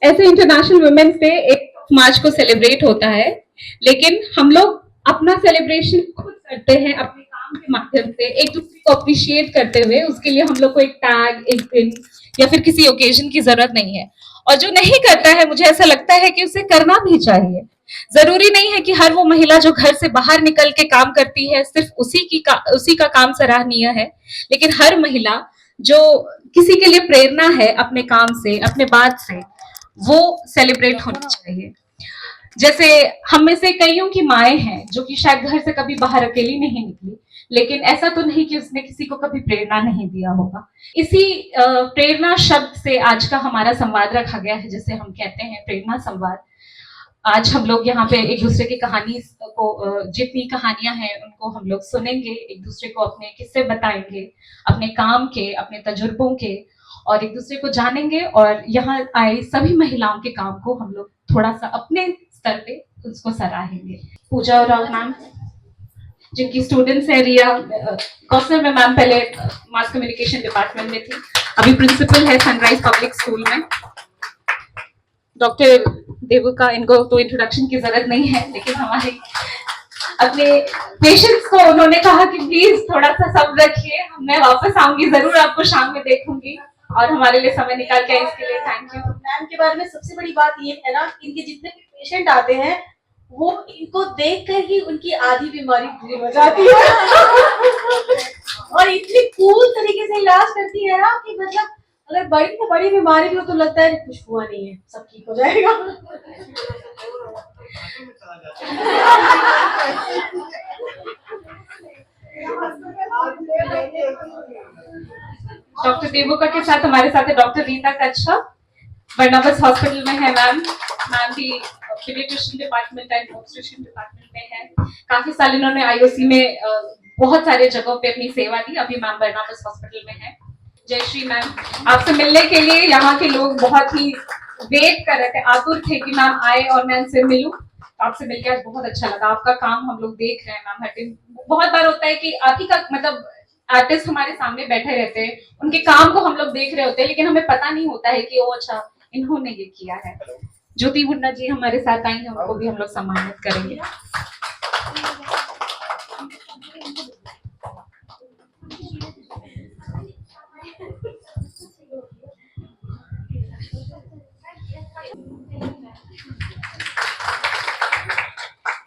ऐसे international women's day 1 मार्च को celebrate होता है, लेकिन हम लोग अपना सेलिब्रेशन खुद करते हैं अपने काम के माध्यम से, एक दूसरे को अप्रिशिएट करते हुए। उसके लिए हम लोग को एक टैग, एक दिन या फिर किसी ओकेजन की जरूरत नहीं है। और जो नहीं करता है, मुझे ऐसा लगता है कि उसे करना भी चाहिए। जरूरी नहीं है कि हर वो महिला जो घर से बाहर निकल के काम करती है सिर्फ उसी का काम सराहनीय है, लेकिन हर महिला जो किसी के लिए प्रेरणा है अपने काम से, अपने बात से, वो सेलिब्रेट होनी चाहिए। जैसे हम में से कईयों की माएँ हैं जो कि शायद घर से कभी बाहर अकेली नहीं निकली, लेकिन ऐसा तो नहीं कि उसने किसी को कभी प्रेरणा नहीं दिया होगा। इसी प्रेरणा शब्द से आज का हमारा संवाद रखा गया है, जिसे हम कहते हैं प्रेरणा संवाद। आज हम लोग यहाँ पे एक दूसरे की कहानी को, जितनी कहानियां हैं उनको हम लोग सुनेंगे, एक दूसरे को अपने किस्से बताएंगे, अपने काम के, अपने तजुर्बों के, और एक दूसरे को जानेंगे। और यहाँ आए सभी महिलाओं के काम को हम लोग थोड़ा सा अपने स्तर पे उसको सराहेंगे। पूजा और राव मैम, जिनकी स्टूडेंट्स है रिया कौशल में, मैम पहले मास कम्युनिकेशन डिपार्टमेंट में थी, अभी प्रिंसिपल है सनराइज पब्लिक स्कूल में। डॉक्टर देवका, इनको तो इंट्रोडक्शन की जरूरत नहीं है, लेकिन हमारे अपने पेशेंट्स को उन्होंने कहा कि प्लीज थोड़ा सा सब्र रखिए, मैं वापस आऊंगी, जरूर आपको शाम में देखूंगी, और हमारे लिए समय निकाल के इसके लिए थैंक यू। मैम के बारे में सबसे बड़ी बात ये है ना, इनके जितने भी पेशेंट आते हैं वो इनको देखकर ही उनकी आधी बीमारी पूरी हो जाती है और इतनी कूल तरीके से इलाज करती है ना कि मतलब अगर बड़ी से बड़ी बीमारी भी हो तो लगता है कुछ हुआ नहीं है, सब ठीक हो जाएगा। डॉक्टर देवका के साथ हमारे साथ है डॉक्टर रीता कच्छप, बर्नाबस हॉस्पिटल में है मैम। मैम भी paediatrician department and obstetrician department में है। काफी साल इन्होंने आईओसी में बहुत सारे जगहों पे अपनी सेवा दी। अभी मैम बर्नाबस हॉस्पिटल में है। जयश्री मैम, आपसे मिलने के लिए यहाँ के लोग बहुत ही वेट कर रहे थे, आतुर थे कि मैम आए और मैं उनसे मिलूं। आपसे मिलकर आज बहुत अच्छा लगा। आपका काम हम लोग देख रहे हैं मैम हर दिन। बहुत बार होता है कि आप ही का मतलब आर्टिस्ट हमारे सामने बैठे रहते हैं, उनके काम को हम लोग देख रहे होते हैं, लेकिन हमें पता नहीं होता है कि ओ अच्छा इन्होंने ये किया है। ज्योति मुन्ना जी हमारे साथ आई हैं, उनको भी हम लोग सम्मानित करेंगे।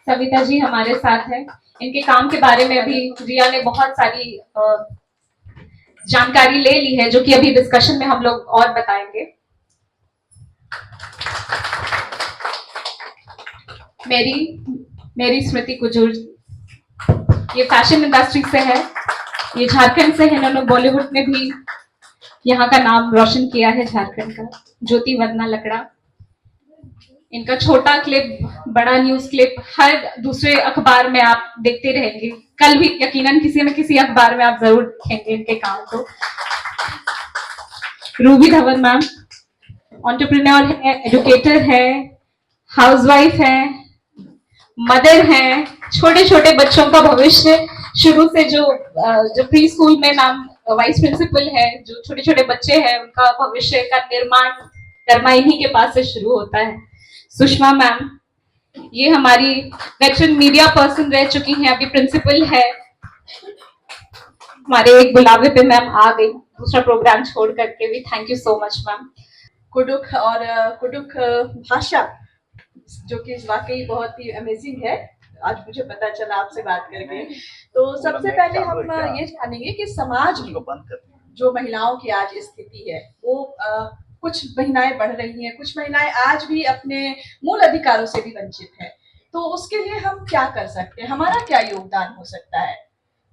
सविता जी हमारे साथ हैं। इनके काम के बारे में अभी रिया ने बहुत सारी जानकारी ले ली है, जो कि अभी डिस्कशन में हम लोग और बताएंगे। मेरी स्मृति कुजूर, ये फैशन इंडस्ट्री से है, ये झारखंड से है, इन्होंने बॉलीवुड में भी यहाँ का नाम रोशन किया है झारखंड का। ज्योति वदना लकड़ा, इनका छोटा क्लिप, बड़ा न्यूज क्लिप हर दूसरे अखबार में आप देखते रहेंगे। कल भी यकीनन किसी न किसी अखबार में आप जरूर देखेंगे इनके काम को। रूबी धवन मैम एंटरप्रेन्योर है, एजुकेटर है, हाउसवाइफ है, मदर है, छोटे छोटे बच्चों का भविष्य शुरू से जो प्री स्कूल में मैम वाइस प्रिंसिपल है, जो छोटे छोटे बच्चे हैं उनका भविष्य का निर्माण करना इन्हीं के पास से शुरू होता है। सुषमा मैम, ये हमारी वेटरन मीडिया पर्सन रह चुकी हैं, अभी प्रिंसिपल है। हमारे एक बुलावे पे मैम आ गई दूसरा प्रोग्राम छोड़ करके भी। Thank you so much ma'am. Kurukh और कुडुख भाषा जो कि वाकई बहुत ही अमेजिंग है, आज मुझे पता चला आपसे बात करके। तो सबसे पहले हम ये जानेंगे कि समाज में जो महिलाओं की आज स्थिति है वो कुछ महिलाएं बढ़ रही हैं, कुछ महिलाएं आज भी अपने मूल अधिकारों से भी वंचित है। तो उसके लिए हम क्या कर सकते हैं, हमारा क्या योगदान हो सकता है?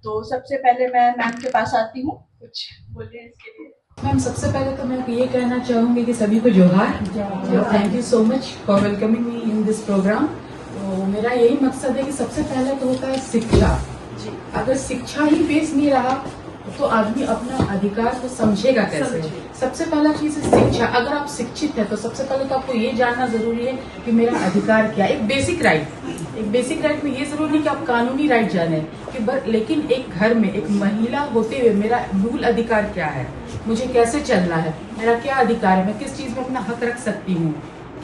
तो सबसे पहले मैं मैम के पास आती हूँ, कुछ बोलिए इसके लिए। मैम, सबसे पहले तो मैं ये कहना चाहूंगी कि सभी को जोहार। Thank you so much for welcoming me in this programme. तो मेरा यही मकसद है कि सबसे पहले तो होता है शिक्षा। अगर शिक्षा ही बेस नहीं रहा तो आदमी अपना अधिकार को समझेगा कैसे? सबसे पहला चीज है शिक्षा। अगर आप शिक्षित है तो सबसे पहले तो आपको ये जानना जरूरी है कि मेरा अधिकार क्या है। एक बेसिक राइट में ये जरूरी नहीं कि आप कानूनी राइट जाने कि लेकिन एक घर में एक महिला होते हुए मेरा मूल अधिकार क्या है, मुझे कैसे चलना है, मेरा क्या अधिकार है, मैं किस चीज में अपना हक रख सकती हूँ,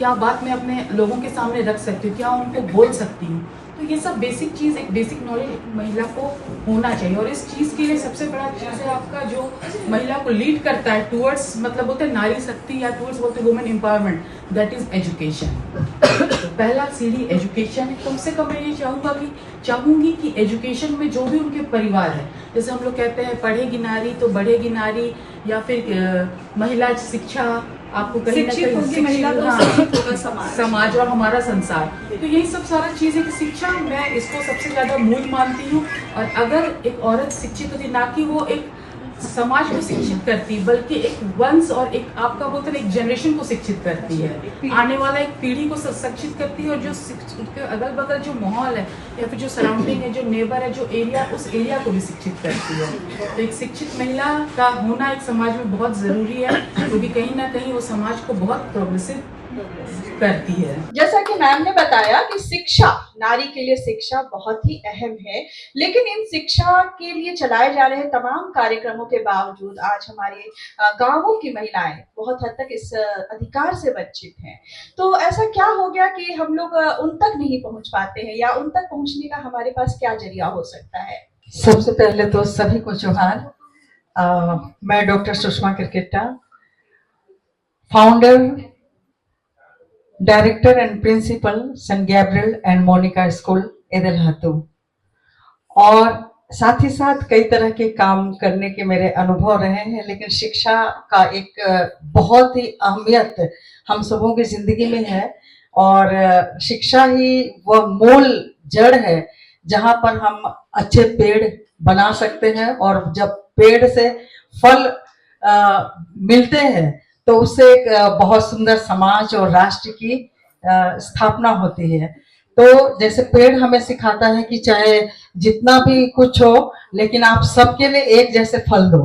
क्या बात मैं अपने लोगों के सामने रख सकती हूँ, क्या उनको बोल सकती हूँ। तो ये सब बेसिक चीज़, एक बेसिक नॉलेज महिला को होना चाहिए। और इस चीज़ के लिए सबसे बड़ा चीज़ है आपका जो महिला को लीड करता है टूवर्ड्स, मतलब बोलते हैं नारी शक्ति या टूवर्ड्स बोलते हैं women empowerment, that is education. तो पहला सीढ़ी एजुकेशन है। कम से कम मैं ये चाहूँगी कि एजुकेशन में जो भी उनके परिवार है, जैसे हम लोग कहते हैं पढ़ेगी नारी तो बढ़ेगी नारी, या फिर महिला शिक्षा, आपको कहीं ना कहीं होगी महिला तो शिक्षित होगा समाज और हमारा संसार। तो यही सब सारा चीज़ है कि शिक्षा, मैं इसको सबसे ज़्यादा मूल मानती हूँ। और अगर एक औरत शिक्षित होती, ना कि वो एक समाज को शिक्षित करती, बल्कि एक वंश और एक आपका बोलते हैं एक जनरेशन को शिक्षित करती है, आने वाला एक पीढ़ी को शिक्षित करती है। और जो उसके अगल बगल जो माहौल है या फिर जो सराउंडिंग है, जो नेबर है, जो एरिया, उस एरिया को भी शिक्षित करती है। तो एक शिक्षित महिला का होना एक समाज में बहुत ज़रूरी है, क्योंकि कहीं ना कहीं वो समाज को बहुत प्रोग्रेसिव करती है। जैसा कि मैम ने बताया कि शिक्षा, नारी के लिए शिक्षा बहुत ही अहम है, लेकिन इन शिक्षा के लिए चलाए जा रहे तमाम कार्यक्रमों के बावजूद आज हमारे गांवों की महिलाएं बहुत हद तक इस अधिकार से वंचित हैं। तो ऐसा क्या हो गया कि हम लोग उन तक नहीं पहुंच पाते हैं, या उन तक पहुंचने का हमारे पास क्या जरिया हो सकता है? सबसे पहले तो सभी को जोहार। मैं doctor Sushma Kriketa, founder, director and principal Saint Gabriel and Monica school Edalhatu, और साथ ही साथ कई तरह के काम करने के मेरे अनुभव रहे हैं। लेकिन शिक्षा का एक बहुत ही अहमियत हम सबों की जिंदगी में है, और शिक्षा ही वह मूल जड़ है जहाँ पर हम अच्छे पेड़ बना सकते हैं, और जब पेड़ से फल मिलते हैं तो उससे एक बहुत सुंदर समाज और राष्ट्र की स्थापना होती है। तो जैसे पेड़ हमें सिखाता है कि चाहे जितना भी कुछ हो, लेकिन आप सबके लिए एक जैसे फल दो,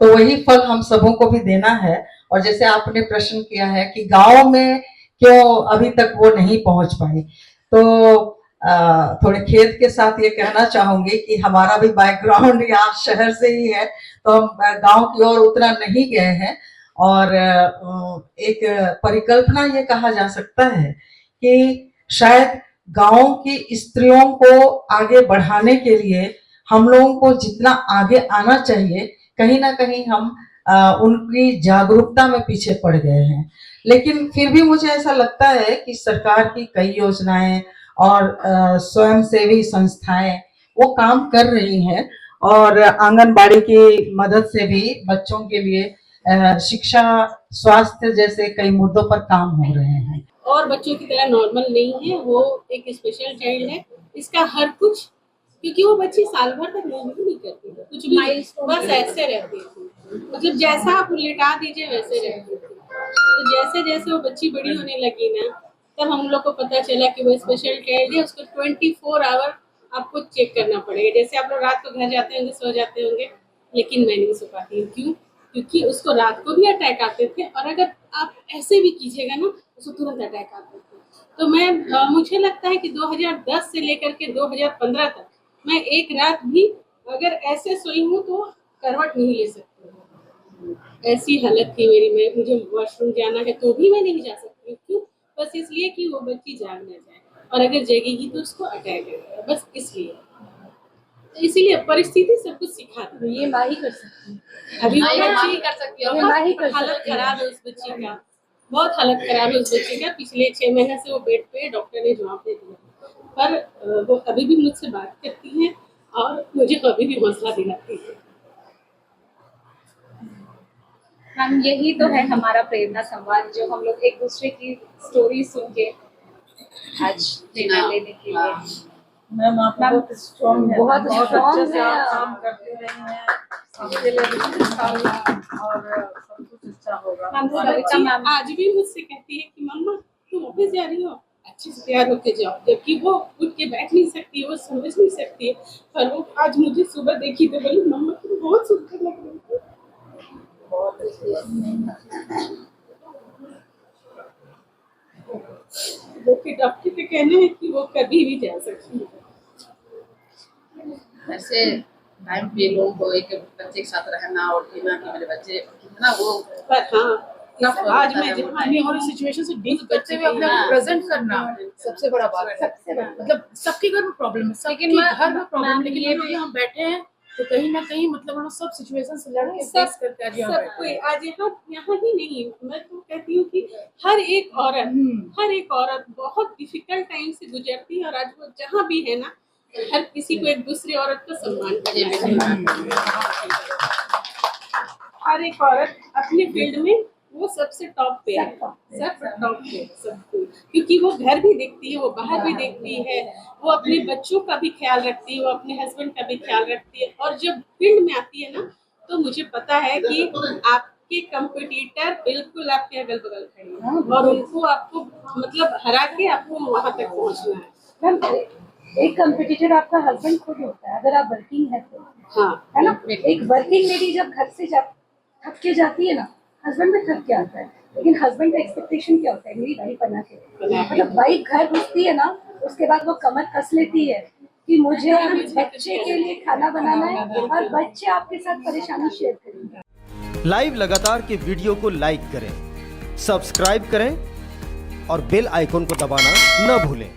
तो वही फल हम सबों को भी देना है। और जैसे आपने प्रश्न किया है कि गांव में क्यों अभी तक वो नहीं पहुंच पाए, तो थोड़े खेद के साथ ये कहना चाहूंगी कि हमारा भी बैकग्राउंड यहाँ शहर से ही है, तो हम गांव की ओर उतना नहीं गए हैं। और एक परिकल्पना ये कहा जा सकता है कि शायद गांव की स्त्रियों को आगे बढ़ाने के लिए हम लोगों को जितना आगे आना चाहिए, कहीं ना कहीं हम उनकी जागरूकता में पीछे पड़ गए हैं। लेकिन फिर भी मुझे ऐसा लगता है कि सरकार की कई योजनाएं और स्वयंसेवी संस्थाएं वो काम कर रही हैं, और आंगनबाड़ी की मदद से भी बच्चों के लिए शिक्षा, स्वास्थ्य जैसे कई मुद्दों पर काम हो रहे हैं। और बच्चों की तरह नॉर्मल नहीं है, वो एक स्पेशल चाइल्ड है। इसका हर कुछ, क्योंकि वो बच्ची साल भर तक मूव भी नहीं करती है, कुछ भी बस ऐसे रहती है, मतलब जैसा आप लेटा दीजिए वैसे रहती है। तो जैसे जैसे वो बच्ची बड़ी होने लगी ना, तब हम लोग को पता चला कि वो स्पेशल चाइल्ड है। उसको 24 आवर आपको चेक करना पड़ेगा। जैसे आप लोग रात को घर जाते होंगे, सो जाते होंगे, लेकिन मैं नहीं सो पाती हूँ। क्यों? क्योंकि उसको रात को भी अटैक आते थे, और अगर आप ऐसे भी कीजिएगा ना, उसको तुरंत अटैक आते थे। तो मैं मुझे लगता है कि 2010 से लेकर के 2015 तक मैं एक रात भी अगर ऐसे सोई हूँ तो करवट नहीं ले सकती। ऐसी हालत थी मेरी, मैं मुझे वॉशरूम जाना है तो भी मैं नहीं जा सकती। क्यों? बस इसलिए कि वो बच्ची जाग ना जाए, और अगर जगेगी तो उसको अटैक आएगा, बस इसलिए। तो इसीलिए परिस्थिति सब कुछ सिखाती है। ये माँ ही कर सकती है। अभी हाँ, ये वो माँ ही बच्ची कर सकती है। बहुत हालत खराब है उस बच्ची का, बहुत हालत खराब है उस बच्ची का। पिछले 6 महीने से वो बेड पे, डॉक्टर ने जवाब दे दिया, पर वो अभी भी मुझसे बात करती है और मुझे अभी भी हौसला दिलाती है। मैम, यही तो है हमारा प्रेरणा संवाद, जो हम लोग एक दूसरे की स्टोरी सुन के आज प्रेरणा लेने के लिए। मैम आप बहुत स्ट्रॉन्ग है, बहुत strong अच्छे से है। आप काम करते रहे हैं, आपके लिए भी अच्छा होगा और सब कुछ अच्छा होगा। मैम, वो सविता बच्ची मैम आज भी मुझसे कहती है कि मम्मा तुम ऑफिस जा रही हो, अच्छे से तैयार होके जाओ। जबकि वो उठ के बैठ नहीं सकती है, वो समझ नहीं सकती है, पर वो आज मुझे सुबह देखी तो बोली मम्मा तुम बहुत सुंदर लग रही हो। वो कि डॉक्टर के कहने हैं कि वो कभी भी जा सकती है। ऐसे टाइम पे लोगों को एक बच्चे के साथ रहना और जीना कि मेरे बच्चे कितना वो पर हाँ, आज मैं जहाँ नहीं हो रही सिचुएशन से डील करते हुए अपने हाँ। प्रेजेंट करना सबसे बड़ा बात है। सबसे बड़ा मतलब सबके घर में प्रॉब्लम है, सबके लेकिन मैं- घर में प्रॉब्लम, मैम, लेकिन ये ये लोग भी- यहाँ बैठे हैं तो कहीं ना कहीं मतलब हम लोग सब सिचुएशन से लड़ के फेस करके आज यहाँ सब बैठे कोई हैं। आज यहाँ ही नहीं, मैं तो कहती हूँ कि हर एक औरत बहुत डिफिकल्ट टाइम से गुजरती है, और आज वो जहाँ भी है ना, हर किसी को एक दूसरी औरत का सम्मान करना चाहिए। हर एक औरत अपने फील्ड में वो सबसे टॉप पे है, सब टॉप पे है, सबको, क्योंकि वो घर भी देखती है, वो बाहर भी देखती है, वो अपने बच्चों का भी ख्याल रखती है, वो अपने हस्बैंड का भी ख्याल रखती है। और जब फील्ड में आती है ना, तो मुझे पता है कि आपके कंपटीटर बिल्कुल आपके अगल बगल खड़े हैं, और उनको आपको मतलब हरा के आपको वहां तक पहुंचना है। मैम, एक कंपटीटर आपका हस्बैंड खुद होता है अगर आप वर्किंग है तो, हाँ, है ना। एक वर्किंग लेडी जब घर से थक के जाती है ना, हस्बैंड भी थक के आता है, लेकिन हस्बैंड का एक्सपेक्टेशन क्या होता है, मेरी वाइफ बना के, मतलब वाइफ घर घुसती है ना, उसके बाद वो कमर कस लेती है कि मुझे अभी बच्चे के लिए खाना बनाना है, और बच्चे आपके साथ परेशानी शेयर करेंगे। लाइव लगातार के वीडियो को लाइक करें, सब्सक्राइब करें और बेल आइकॉन को दबाना न भूलें।